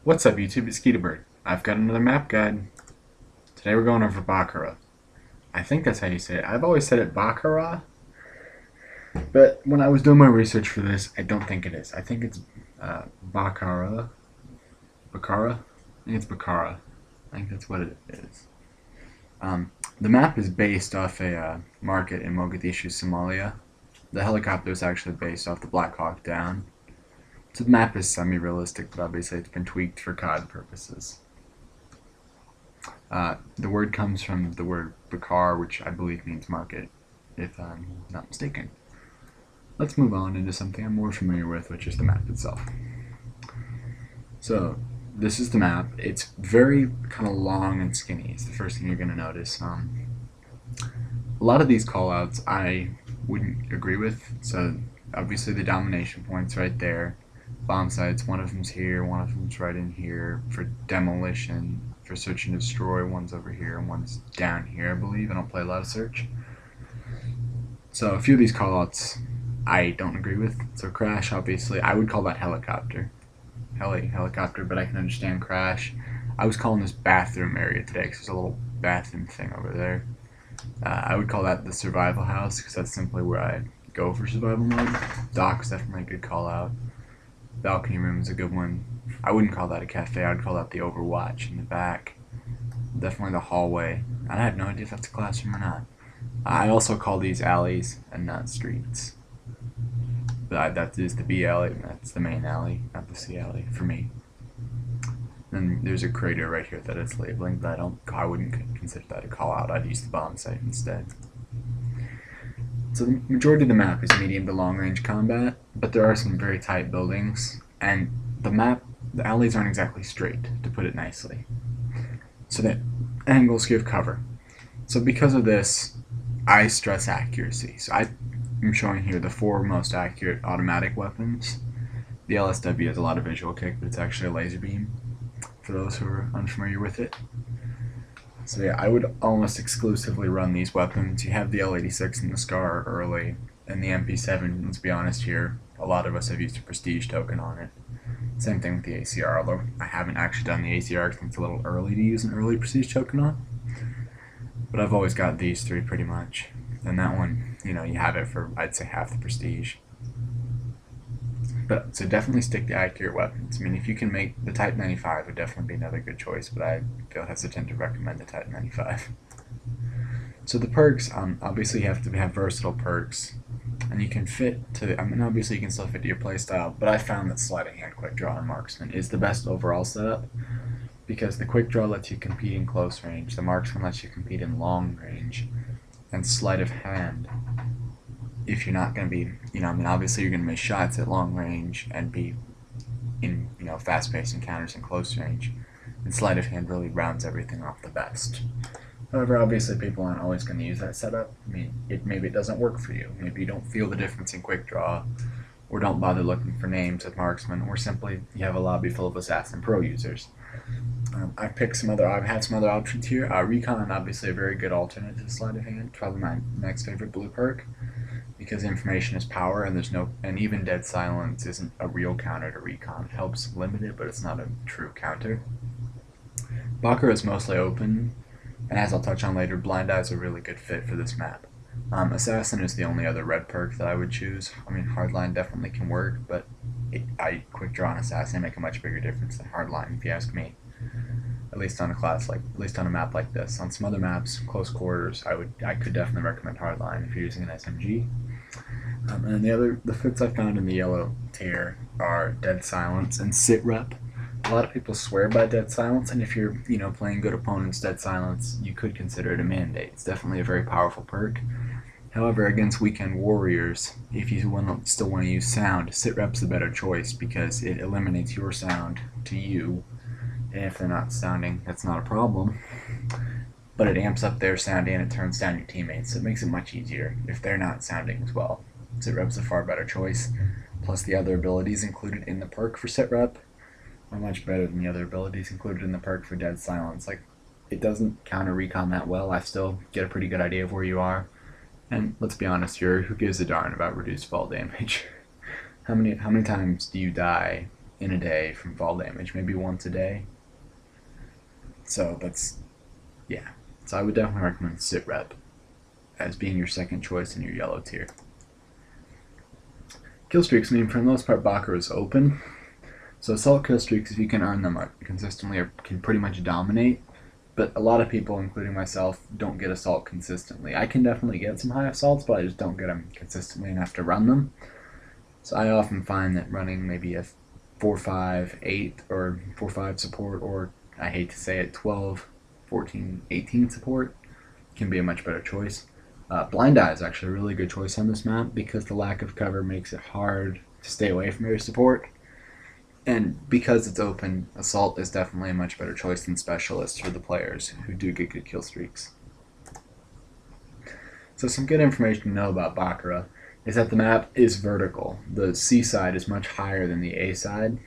What's up YouTube, it's Bird. I've got another map guide. Today we're going over Bakaara. I think that's how you say it. I've always said it Bakaara, but when I was doing my research for this, I don't think it is. I think it's Bakaara. Bakaara? I think it's Bakaara. I think that's what it is. The map is based off a market in Mogadishu, Somalia. The helicopter is actually based off the Black Hawk Down. So the map is semi-realistic, but obviously it's been tweaked for COD purposes. The word comes from the word Bakaara, which I believe means market, if I'm not mistaken. Let's move on into something I'm more familiar with, which is the map itself. So this is the map. It's very kind of long and skinny. It's the first thing you're going to notice. A lot of these callouts I wouldn't agree with. So obviously the domination point's right there. Bomb sites, one of them's here, one of them's right in here. For demolition, for search and destroy, one's over here and one's down here, I believe. I don't play a lot of search. So a few of these callouts I don't agree with. So crash, obviously, I would call that helicopter. Helicopter, but I can understand crash. I was calling this bathroom area today because there's a little bathroom thing over there. I would call that the survival house because that's simply where I go for survival mode. Dock's definitely a good call out. Balcony room is a good one. I wouldn't call that a cafe. I would call that the Overwatch in the back. Definitely the hallway. I have no idea if that's a classroom or not. I also call these alleys and not streets. But that is the B alley. That's the main alley, not the C alley for me. Then there's a crater right here that it's labeling, but I wouldn't consider that a call out. I'd use the bomb site instead. So the majority of the map is medium to long range combat, but there are some very tight buildings, and the alleys aren't exactly straight, to put it nicely. So the angles give cover. So because of this, I stress accuracy. So I'm showing here the 4 most accurate automatic weapons. The LSW has a lot of visual kick, but it's actually a laser beam, for those who are unfamiliar with it. So yeah, I would almost exclusively run these weapons. You have the L86 and the SCAR early, and the MP7, let's be honest here, a lot of us have used a prestige token on it. Same thing with the ACR, although I haven't actually done the ACR because it's a little early to use an early prestige token on. But I've always got these 3 pretty much. And that one, you have it for, I'd say, half the prestige. But so definitely stick to accurate weapons. I mean, if you can make the Type 95, would definitely be another good choice, but I feel hesitant to recommend the Type 95. So the perks, obviously you have to have versatile perks, and you can fit to, obviously you can still fit to your playstyle, but I found that Sleight of Hand, Quick Draw, and Marksman is the best overall setup, because the Quick Draw lets you compete in close range, the Marksman lets you compete in long range, and Sleight of Hand, if you're not going to be, obviously you're going to miss shots at long range and be in, fast-paced encounters in close range. And Sleight of Hand really rounds everything off the best. However, obviously people aren't always going to use that setup. Maybe it doesn't work for you. Maybe you don't feel the difference in Quick Draw, or don't bother looking for names with Marksman, or simply you have a lobby full of Assassin Pro users. I have some other options here. Recon, obviously a very good alternate to Sleight of Hand. Probably my next favorite blue perk, because information is power, and even dead silence isn't a real counter to Recon. It helps limit it, but it's not a true counter. Bakaara is mostly open, and as I'll touch on later, Blind Eye is a really good fit for this map. Assassin is the only other red perk that I would choose. Hardline definitely can work, but Quick Draw and Assassin make a much bigger difference than Hardline, if you ask me. At least on a map like this. On some other maps, close quarters, I could definitely recommend Hardline if you're using an SMG. And the fits I found in the yellow tier are Dead Silence and Sit Rep. A lot of people swear by Dead Silence, and if you're playing good opponents, Dead Silence, you could consider it a mandate. It's definitely a very powerful perk. However, against weekend warriors, if you still want to use sound, Sit Rep's the better choice because it eliminates your sound to you. And if they're not sounding, that's not a problem. But it amps up their sound and it turns down your teammates, so it makes it much easier if they're not sounding as well. Sitrep's a far better choice. Plus the other abilities included in the perk for Sitrep are much better than the other abilities included in the perk for Dead Silence. It doesn't counter recon that well. I still get a pretty good idea of where you are. And let's be honest here, who gives a darn about reduced fall damage? How many times do you die in a day from fall damage, maybe once a day. So that's, yeah. So I would definitely recommend sit rep as being your second choice in your yellow tier. Kill streaks, I mean, for the most part, Bakaara is open. So assault kill streaks, if you can earn them consistently, can pretty much dominate. But a lot of people, including myself, don't get assault consistently. I can definitely get some high assaults, but I just don't get them consistently enough to run them. So I often find that running maybe a 4-5, 8, or 4-5 support, or I hate to say it, 12, 14, 18 support can be a much better choice. Blind Eye is actually a really good choice on this map because the lack of cover makes it hard to stay away from your support. And because it's open, Assault is definitely a much better choice than Specialist for the players who do get good kill streaks. So some good information to know about Bakaara is that the map is vertical. The C side is much higher than the A side.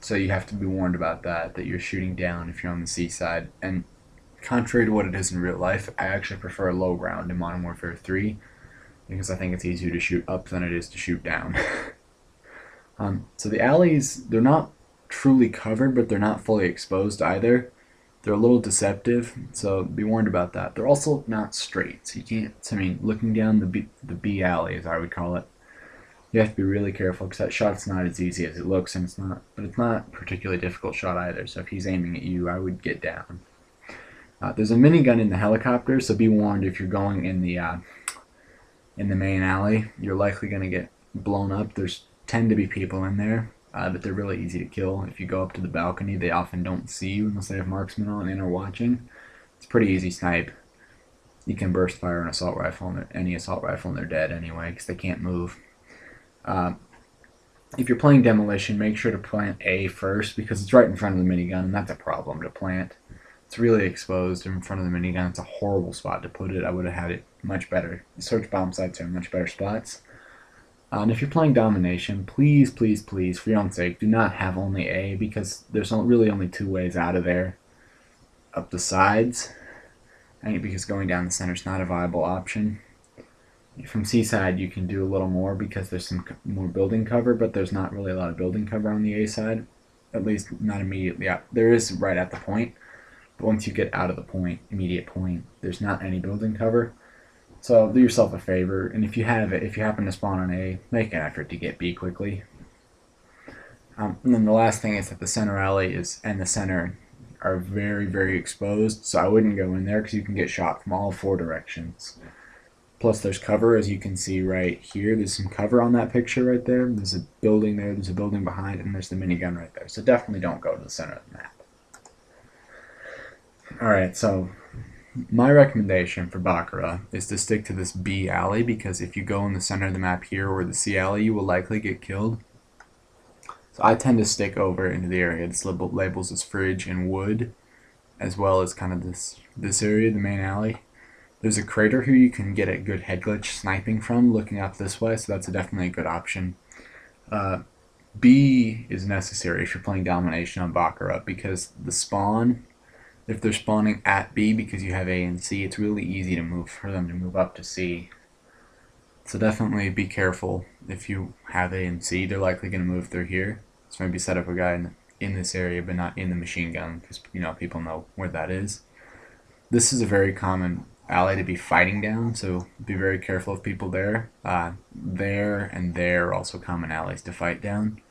So you have to be warned about that you're shooting down if you're on the C side. And contrary to what it is in real life, I actually prefer low ground in Modern Warfare 3 because I think it's easier to shoot up than it is to shoot down. So the alleys, they're not truly covered, but they're not fully exposed either. They're a little deceptive, so be warned about that. They're also not straight, so you can't, I mean, looking down the B alley, as I would call it, you have to be really careful because that shot's not as easy as it looks, and it's not a particularly difficult shot either, so if he's aiming at you, I would get down. There's a minigun in the helicopter, so be warned if you're going in the main alley, you're likely going to get blown up. There's tend to be people in there, but they're really easy to kill. If you go up to the balcony, they often don't see you unless they have marksmen on and are watching. It's pretty easy snipe. You can burst fire an assault rifle, any assault rifle, and they're dead anyway because they can't move. If you're playing Demolition, make sure to plant A first because it's right in front of the minigun, and that's a problem to plant. It's really exposed in front of the minigun. It's a horrible spot to put it. I would have had it much better. The search bomb sites are in much better spots. And if you're playing Domination, please, please, please, for your own sake, do not have only A because there's really only two ways out of there. Up the sides, because going down the center is not a viable option. From C side, you can do a little more because there's some more building cover, but there's not really a lot of building cover on the A side. At least not immediately out. There is right at the point, but once you get out of the point, immediate point, there's not any building cover. So do yourself a favor, and if you happen to spawn on A, make an effort to get B quickly. And then the last thing is that the center alley and the center are very, very exposed, so I wouldn't go in there because you can get shot from all four directions. Plus there's cover, as you can see right here. There's some cover on that picture right there. There's a building there, there's a building behind, and there's the minigun right there. So definitely don't go to the center of the map. Alright, so my recommendation for Bakaara is to stick to this B alley because if you go in the center of the map here or the C alley, you will likely get killed. So I tend to stick over into the area that's labels as fridge and wood, as well as kind of this area, the main alley. There's a crater here you can get a good head glitch sniping from looking up this way, so that's definitely a good option. B is necessary if you're playing Domination on Bakaara because the spawn, if they're spawning at B because you have A and C, it's really easy for them to move up to C. So definitely be careful if you have A and C. They're likely going to move through here. So maybe set up a guy in this area but not in the machine gun because people know where that is. This is a very common alley to be fighting down, so be very careful of people there. There and there are also common alleys to fight down.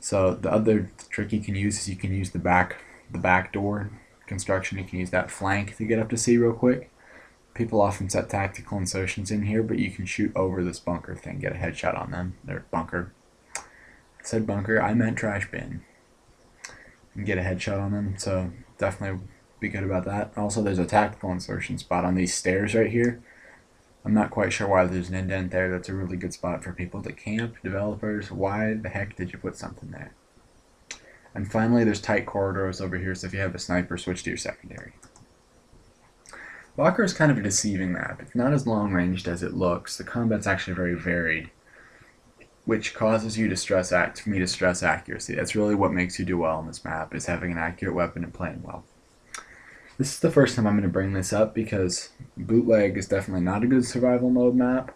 So the other trick you can use is you can use the back door construction. You can use that flank to get up to C real quick. People often set tactical insertions in here, but you can shoot over this bunker thing, get a headshot on them. Their bunker. I said bunker, I meant trash bin. And get a headshot on them, so definitely be good about that. Also, there's a tactical insertion spot on these stairs right here. I'm not quite sure why there's an indent there. That's a really good spot for people to camp, developers. Why the heck did you put something there? And finally, there's tight corridors over here, so if you have a sniper, switch to your secondary. Bakaara is kind of a deceiving map. It's not as long-ranged as it looks. The combat's actually very varied, which causes you to stress accuracy. That's really what makes you do well on this map, is having an accurate weapon and playing well. This is the first time I'm going to bring this up because Bootleg is definitely not a good survival mode map.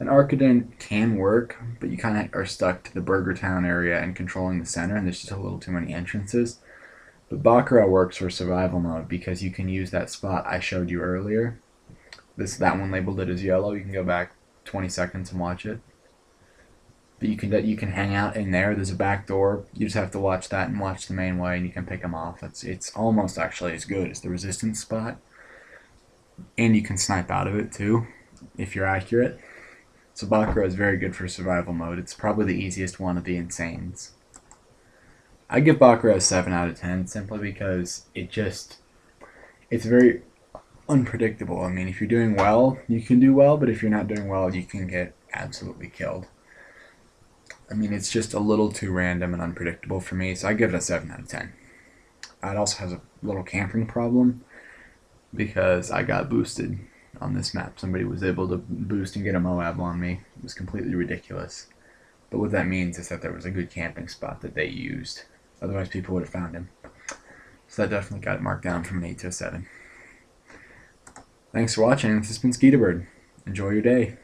An Arcadent can work, but you kind of are stuck to the Burger Town area and controlling the center, and there's just a little too many entrances. But Bakaara works for survival mode because you can use that spot I showed you earlier. That one labeled it as yellow. You can go back 20 seconds and watch it. But you can hang out in there. There's a back door. You just have to watch that and watch the main way, and you can pick them off. It's almost actually as good as the resistance spot, and you can snipe out of it too if you're accurate. So Bakaara is very good for survival mode. It's probably the easiest one of the Insanes. I give Bakaara a 7 out of 10 simply because it's very unpredictable. I mean, if you're doing well, you can do well, but if you're not doing well, you can get absolutely killed. I mean, it's just a little too random and unpredictable for me, so I give it a 7 out of 10. It also has a little camping problem because I got boosted on this map. Somebody was able to boost and get a Moab on me. It was completely ridiculous. But what that means is that there was a good camping spot that they used. Otherwise, people would have found him. So that definitely got it marked down from an 8 to a 7. Thanks for watching. This has been Skeeterbird. Enjoy your day.